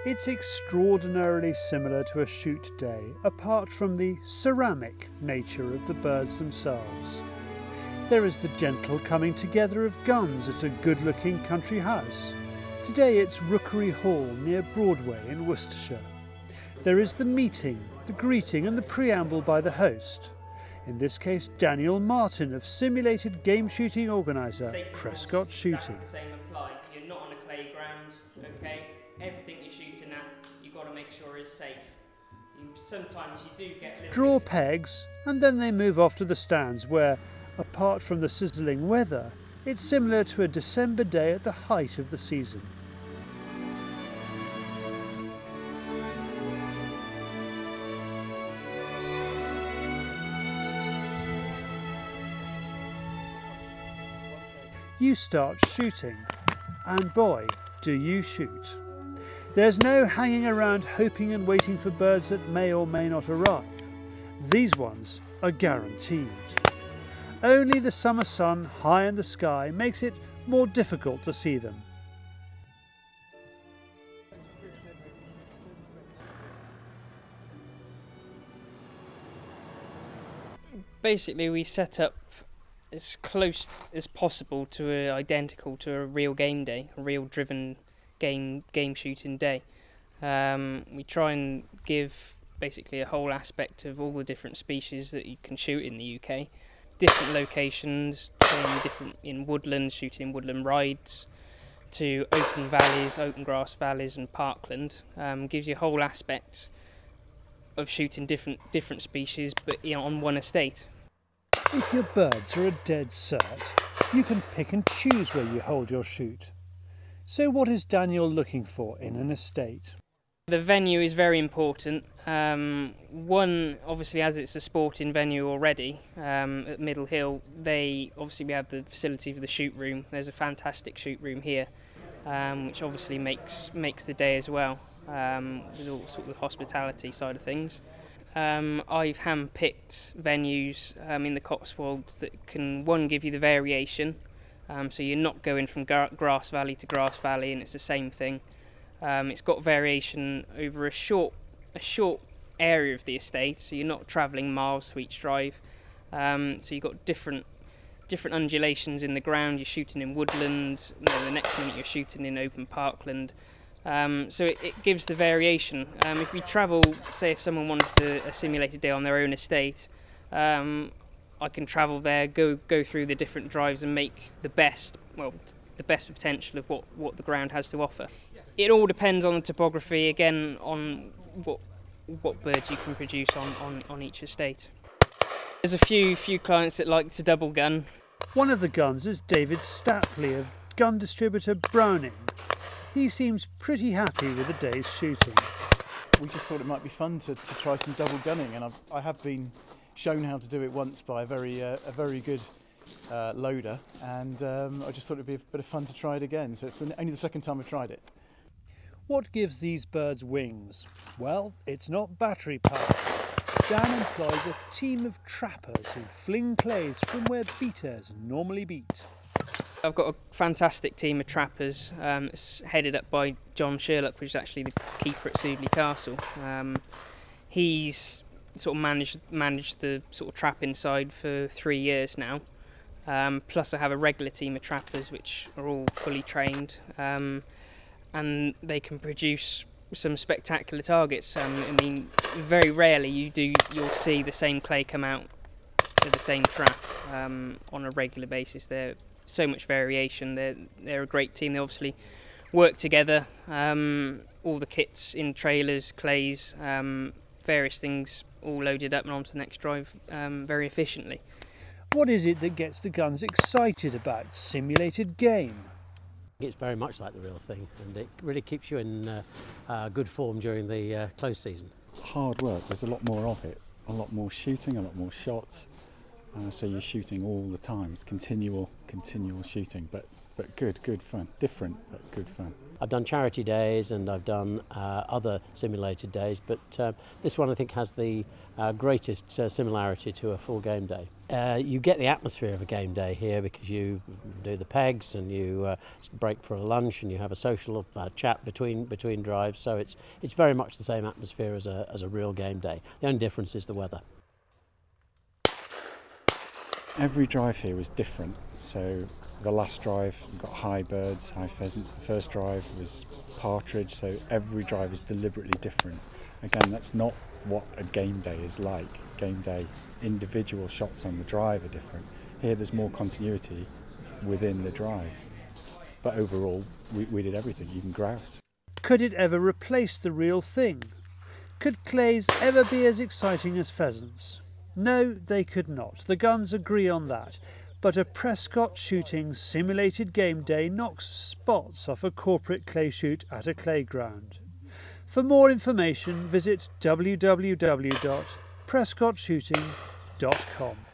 It's extraordinarily similar to a shoot day, apart from the ceramic nature of the birds themselves. There is the gentle coming together of guns at a good-looking country house. Today it's Rookery Hall near Broadway in Worcestershire. There is the meeting, the greeting and the preamble by the host. In this case, Daniel Martin of simulated game shooting organiser Prescott Shooting. The same apply. You're not on a clay ground, okay? Everything you're shooting at, you've got to make sure is safe. Sometimes you do get draw pegs and then they move off to the stands where, apart from the sizzling weather, it's similar to a December day at the height of the season. You start shooting, and boy, do you shoot. There's no hanging around hoping and waiting for birds that may or may not arrive. These ones are guaranteed. Only the summer sun high in the sky makes it more difficult to see them. Basically, we set up as close as possible to identical to a real game day, a real driven game shooting day. We try and give basically a whole aspect of all the different species that you can shoot in the UK. Different locations, different in woodlands, shooting woodland rides, to open valleys, open grass valleys and parkland. Gives you a whole aspect of shooting different species, but on one estate. If your birds are a dead cert, you can pick and choose where you hold your shoot. So what is Daniel looking for in an estate? The venue is very important. One, obviously, as it's a sporting venue already, at Middle Hill, we have the facility for the shoot room. There's a fantastic shoot room here, which obviously makes the day as well, with all sort of the hospitality side of things. I've hand-picked venues in the Cotswolds that can, one, give you the variation, so you're not going from grass valley to grass valley and it's the same thing. It's got variation over a short area of the estate, so you're not travelling miles to each drive. So you've got different undulations in the ground. You're shooting in woodland, and then the next minute you're shooting in open parkland. So it gives the variation. If we travel, say if someone wanted a simulated day on their own estate, I can travel there, go through the different drives and make the best potential of what the ground has to offer. It all depends on the topography, again, on what birds you can produce on each estate. There's a few clients that like to double gun. One of the guns is David Stapley of gun distributor Browning. He seems pretty happy with the day's shooting. We just thought it might be fun to try some double gunning, and I have been shown how to do it once by a very good loader, and I just thought it'd be a bit of fun to try it again. So it's only the second time I've tried it. What gives these birds wings? Well, it's not battery power. Dan employs a team of trappers who fling clays from where beaters normally beat. I've got a fantastic team of trappers. It's headed up by John Sherlock, which is actually the keeper at Sudeley Castle. He's sort of managed the sort of trapping side for 3 years now. Plus I have a regular team of trappers which are all fully trained, and they can produce some spectacular targets. I mean, very rarely you'll see the same clay come out to the same trap on a regular basis. There's so much variation. They're a great team. They obviously work together. All the kits in trailers, clays, various things all loaded up and onto the next drive very efficiently. What is it that gets the guns excited about simulated game? It's very much like the real thing, and it really keeps you in good form during the close season. Hard work, there's a lot more of it, a lot more shooting, a lot more shots, so you're shooting all the time. It's continual shooting, but good fun, different but good fun. I've done charity days and I've done other simulated days, but this one I think has the greatest similarity to a full game day. You get the atmosphere of a game day here because you do the pegs and you break for a lunch and you have a social chat between drives, so it's very much the same atmosphere as a real game day. The only difference is the weather. Every drive here was different. So the last drive we got high birds, high pheasants. The first drive was partridge, so every drive is deliberately different. Again, that's not what a game day is like. Game day, individual shots on the drive are different. Here there's more continuity within the drive. But overall, we did everything, even grouse. Could it ever replace the real thing? Could clays ever be as exciting as pheasants? No, they could not. The guns agree on that. But a Prescott shooting simulated game day knocks spots off a corporate clay shoot at a clay ground. For more information, visit www.prescottshooting.com.